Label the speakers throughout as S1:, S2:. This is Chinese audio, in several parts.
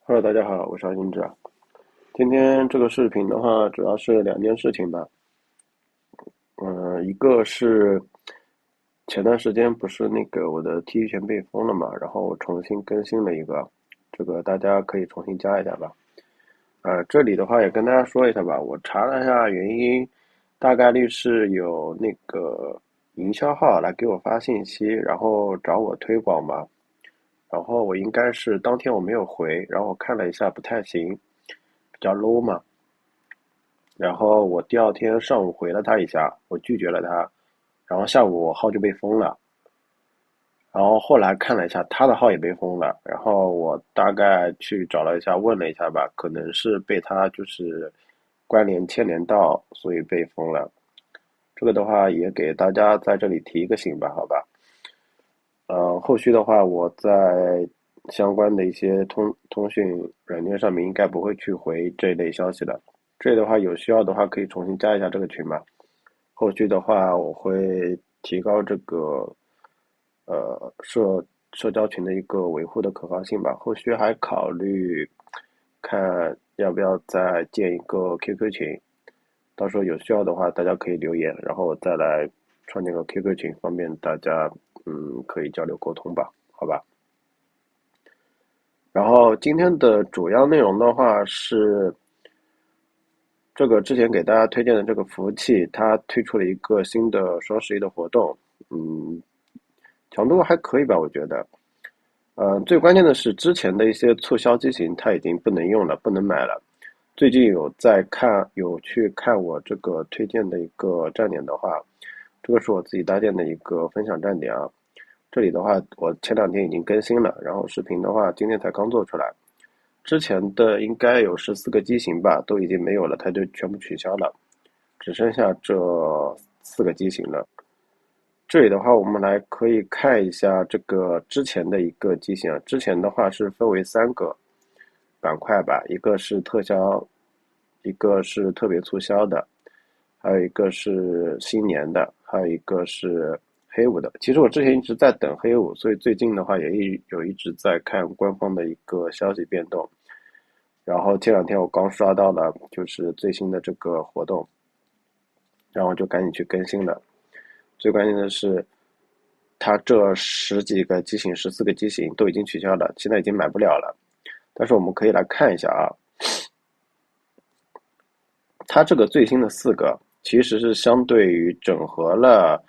S1: Hello，大家好，我是阿金志。今天这个视频的话，主要是两件事情吧。一个是前段时间不是那个我的 T 权被封了嘛，然后我重新更新了一个，这个大家可以重新加一下吧。这里的话也跟大家说一下吧，我查了一下原因，大概率是有那个营销号来给我发信息，然后找我推广嘛。然后我应该是当天我没有回，然后我看了一下不太行，比较 low 嘛。然后我第二天上午回了他一下，我拒绝了他，然后下午我号就被封了，然后后来看了一下他的号也被封了，然后我大概去找了一下，问了一下吧，可能是被他就是关联牵连到，所以被封了。这个的话也给大家在这里提一个醒吧，好吧？后续的话我在相关的一些通讯软件上面应该不会去回这一类消息的。这里的话有需要的话可以重新加一下这个群吧。后续的话，我会提高这个社交群的一个维护的可靠性吧。后续还考虑看要不要再建一个 QQ 群，到时候有需要的话，大家可以留言，然后我再来创建个 QQ 群，方便大家可以交流沟通吧，好吧？然后今天的主要内容的话是这个之前给大家推荐的这个服务器，它推出了一个新的双十一的活动，嗯，强度还可以吧，我觉得。最关键的是之前的一些促销机型它已经不能用了，不能买了。最近有去看我这个推荐的一个站点的话，这个是我自己搭建的一个分享站点啊。这里的话，我前两天已经更新了，然后视频的话今天才刚做出来。之前的应该有14个机型吧，都已经没有了，它就全部取消了，只剩下这4个机型了。这里的话，我们来可以看一下这个之前的一个机型啊。之前的话是分为3个板块吧，一个是特销，一个是特别促销的，还有一个是新年的，还有一个是黑五的。其实我之前一直在等黑五，所以最近的话也一直在看官方的一个消息变动。然后前两天我刚刷到了就是最新的这个活动，然后就赶紧去更新了。最关键的是，它这十几个机型、14个机型都已经取消了，现在已经买不了了。但是我们可以来看一下啊，它这个最新的4个其实是相对于整合了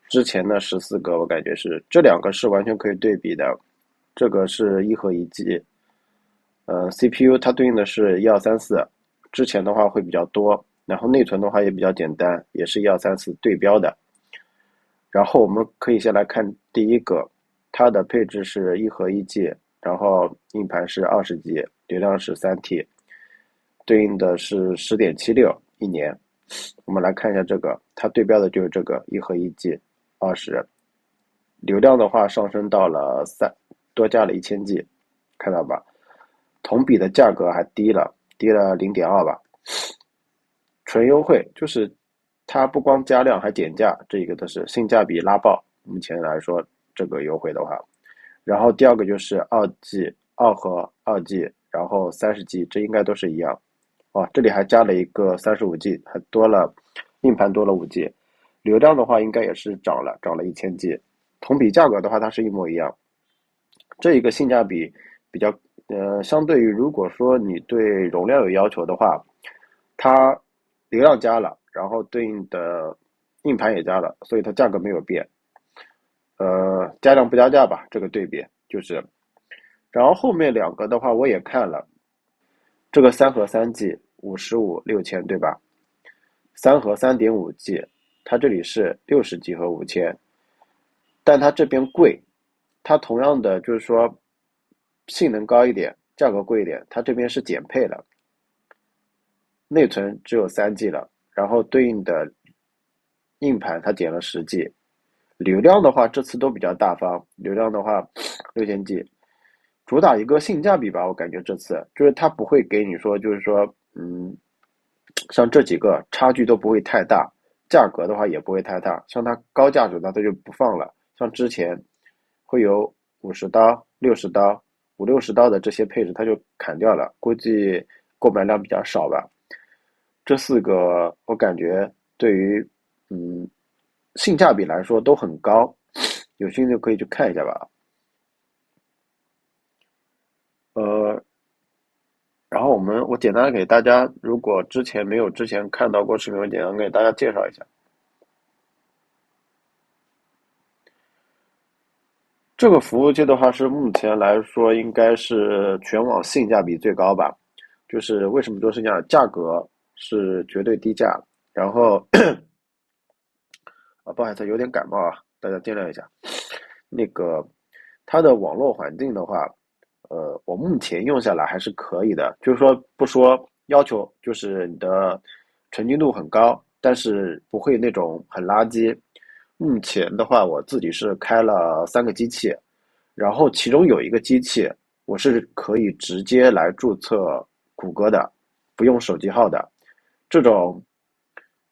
S1: 之前的14个，我感觉是这2个是完全可以对比的。这个是一核一 G，CPU 它对应的是1234，之前的话会比较多，然后内存的话也比较简单，也是1234对标的。然后我们可以先来看第一个，它的配置是一核一 G，然后硬盘是20G，流量是3T，对应的是10.76一年。我们来看一下这个，它对标的就是这个一核一 G 20，流量的话上升到了多加了1000G，看到吧？同比的价格还低了0.2吧，纯优惠，就是它不光加量还减价，这一个都是性价比拉爆。目前来说，这个优惠的话，然后第二个就是2G 和2G，然后30G，这应该都是一样。哦，这里还加了一个35G，还多了硬盘多了5G，流量的话应该也是涨了1000G，同比价格的话它是一模一样。这一个性价比比较，相对于如果说你对容量有要求的话，它流量加了，然后对应的硬盘也加了，所以它价格没有变。加量不加价吧，这个对比就是。然后后面2个的话我也看了，这个3核3G 556000对吧？3核3.5G，它这里是60G 和5000，但它这边贵，它同样的就是说性能高一点，价格贵一点，它这边是减配了，内存只有3G 了，然后对应的硬盘它减了10G，流量的话这次都比较大方，流量的话6000G，主打一个性价比吧，我感觉这次就是它不会给你说就是说像这几个差距都不会太大，价格的话也不会太大，像它高价值的它就不放了，像之前会有50刀、60刀。五六十刀的这些配置它就砍掉了，估计购买量比较少吧。这四个我感觉对于嗯性价比来说都很高，有兴趣可以去看一下吧。呃，然后我简单的给大家，如果之前看到过视频，我简单给大家介绍一下。这个服务器的话是目前来说应该是全网性价比最高吧。就是为什么说是这样，价格是绝对低价，然后不好意思，有点感冒啊，大家见谅一下。那个它的网络环境的话，我目前用下来还是可以的，就是说不说要求，就是你的纯净度很高，但是不会那种很垃圾。目前的话，我自己是开了3个机器，然后其中有一个机器我是可以直接来注册谷歌的，不用手机号的。这种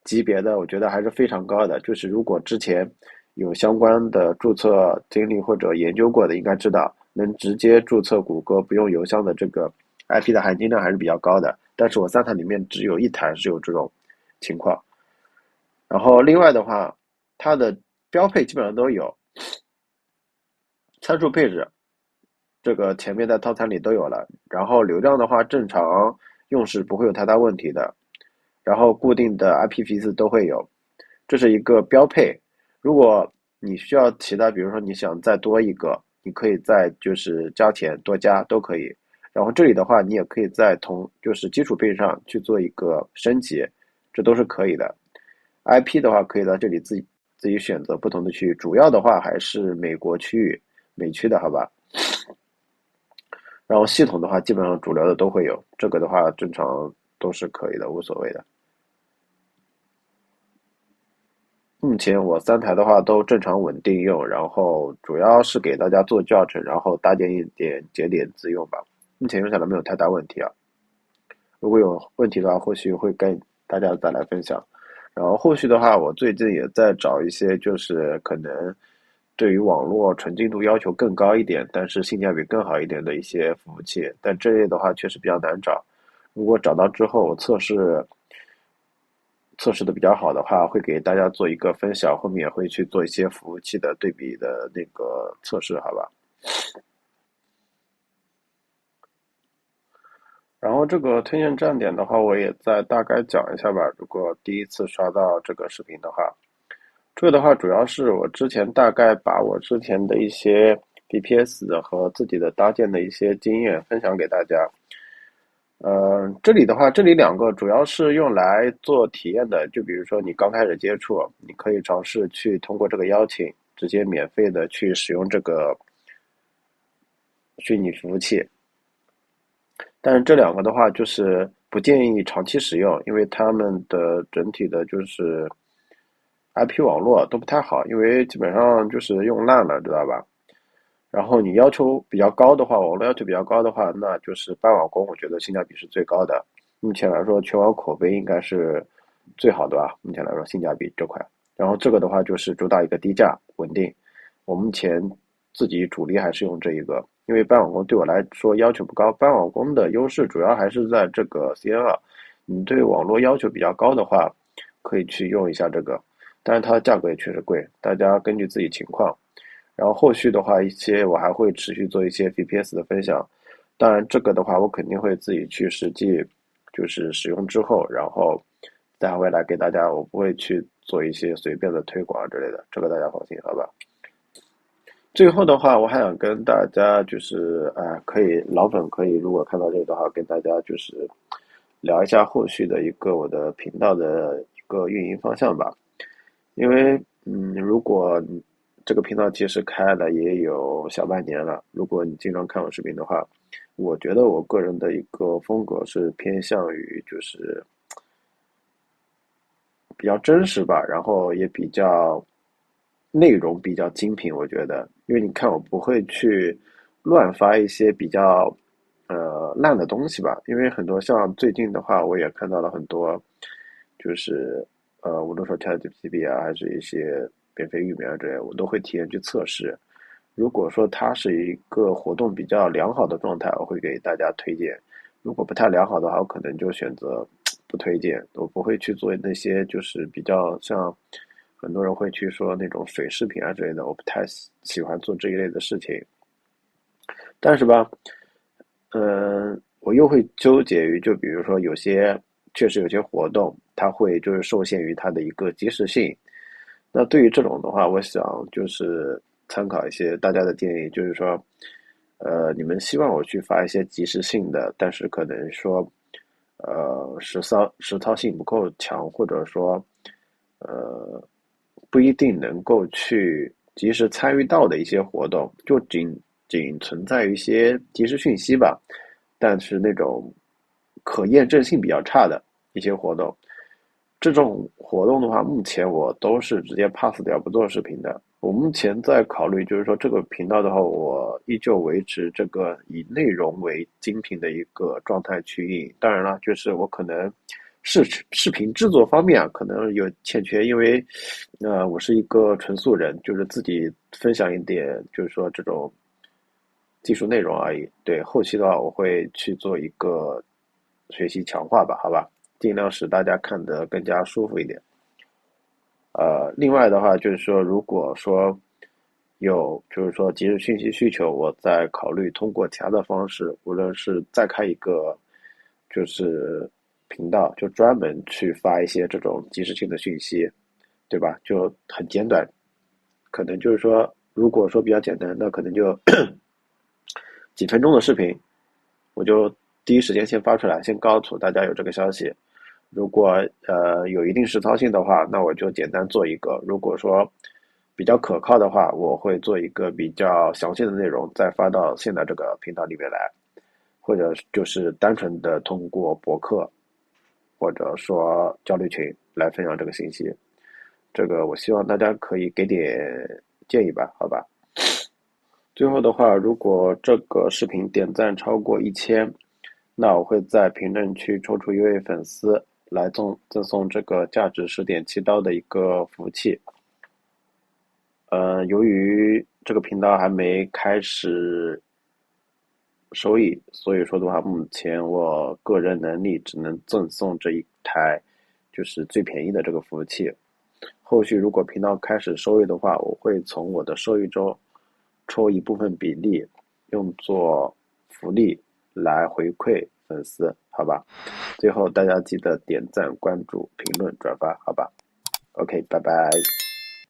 S1: 级别的，我觉得还是非常高的。就是如果之前有相关的注册经历或者研究过的，应该知道能直接注册谷歌不用邮箱的这个 IP 的含金量还是比较高的。但是我3台里面只有1台是有这种情况。然后另外的话，它的标配基本上都有，参数配置这个前面在套餐里都有了。然后流量的话，正常用时不会有太大问题的。然后固定的 IPv4都会有，这是一个标配。如果你需要其他，比如说你想再多一个，你可以再就是加钱多加都可以。然后这里的话，你也可以在就是基础配置上去做一个升级，这都是可以的。IP 的话，可以在这里自己选择不同的区域，主要的话还是美国区域、美区的，好吧？然后系统的话，基本上主流的都会有，这个的话正常都是可以的，无所谓的。目前我3台的话都正常稳定用，然后主要是给大家做教程，然后搭建一点节点自用吧。目前用下来没有太大问题啊。如果有问题的话，后续会跟大家再来分享。然后后续的话，我最近也在找一些就是可能对于网络纯净度要求更高一点，但是性价比更好一点的一些服务器，但这类的话确实比较难找。如果找到之后测试的比较好的话，会给大家做一个分享，后面也会去做一些服务器的对比的那个测试，好吧？然后这个推荐站点的话，我也再大概讲一下吧。如果第一次刷到这个视频的话，这个的话主要是我之前大概把我之前的一些 BPS 的和自己的搭建的一些经验分享给大家。这里的话，这里两个主要是用来做体验的，就比如说你刚开始接触，你可以尝试去通过这个邀请，直接免费的去使用这个虚拟服务器。但是这两个的话，就是不建议长期使用，因为它们的整体的就是 IP 网络都不太好，因为基本上就是用烂了，知道吧？然后你要求比较高的话，网络要求比较高的话，那就是搬网工，我觉得性价比是最高的。目前来说，全网口碑应该是最好的吧？目前来说，性价比这块。然后这个的话，就是主打一个低价稳定。我目前自己主力还是用这一个，因为搬网工对我来说要求不高。搬网工的优势主要还是在这个 CN2。你对网络要求比较高的话，可以去用一下这个，但是它的价格也确实贵，大家根据自己情况。然后后续的话，我还会持续做一些 VPS 的分享。当然，这个的话，我肯定会自己去实际就是使用之后，然后再回来给大家，我不会去做一些随便的推广之类的，这个大家放心，好吧？最后的话，我还想跟大家就是，可以老粉可以如果看到这个的话，跟大家就是聊一下后续的一个我的频道的一个运营方向吧。因为如果你这个频道其实开了也有小半年了，如果你经常看我视频的话，我觉得我个人的一个风格是偏向于就是比较真实吧，然后也比较内容比较精品，我觉得，因为你看我不会去乱发一些比较烂的东西吧，因为很多像最近的话，我也看到了很多就是无论说 ChatGPT 啊，还是一些免费域名啊之类的，我都会提前去测试。如果说它是一个活动比较良好的状态，我会给大家推荐；如果不太良好的话，我可能就选择不推荐。我不会去做那些就是比较像很多人会去说那种水视频啊之类的，我不太喜欢做这一类的事情。但是吧，我又会纠结于，就比如说确实有些活动，它会就是受限于它的一个及时性。那对于这种的话，我想就是参考一些大家的建议，就是说，你们希望我去发一些及时性的，但是可能说，实操性不够强，或者说，呃，不一定能够去及时参与到的一些活动，就仅存在于一些即时讯息吧，但是那种可验证性比较差的一些活动。这种活动的话，目前我都是直接 pass 掉，不做视频的。我目前在考虑，就是说这个频道的话，我依旧维持这个以内容为精品的一个状态去运营。当然了，就是我可能视频制作方面啊，可能有欠缺，因为我是一个纯素人，就是自己分享一点，就是说这种技术内容而已。对，后期的话我会去做一个学习强化吧，好吧，尽量使大家看得更加舒服一点。另外的话就是说，如果说就是说即时讯息需求，我再考虑通过其他的方式，无论是再开一个就是频道，就专门去发一些这种即时性的讯息，对吧？就很简短，可能就是说，如果说比较简单，那可能就几分钟的视频，我就第一时间先发出来，先告诉大家有这个消息。如果有一定实操性的话，那我就简单做一个；如果说比较可靠的话，我会做一个比较详细的内容，再发到现在这个频道里面来，或者就是单纯的通过博客或者说交流群来分享这个信息。这个我希望大家可以给点建议吧，好吧？最后的话，如果这个视频点赞超过1000，那我会在评论区抽出一位粉丝来赠送这个价值10.7刀的一个服务器。由于这个频道还没开始收益，所以说的话，目前我个人能力只能赠送这一台就是最便宜的这个服务器。后续如果频道开始收益的话，我会从我的收益中抽一部分比例，用作福利来回馈粉丝，好吧？最后大家记得点赞、关注、评论、转发，好吧？OK，拜拜。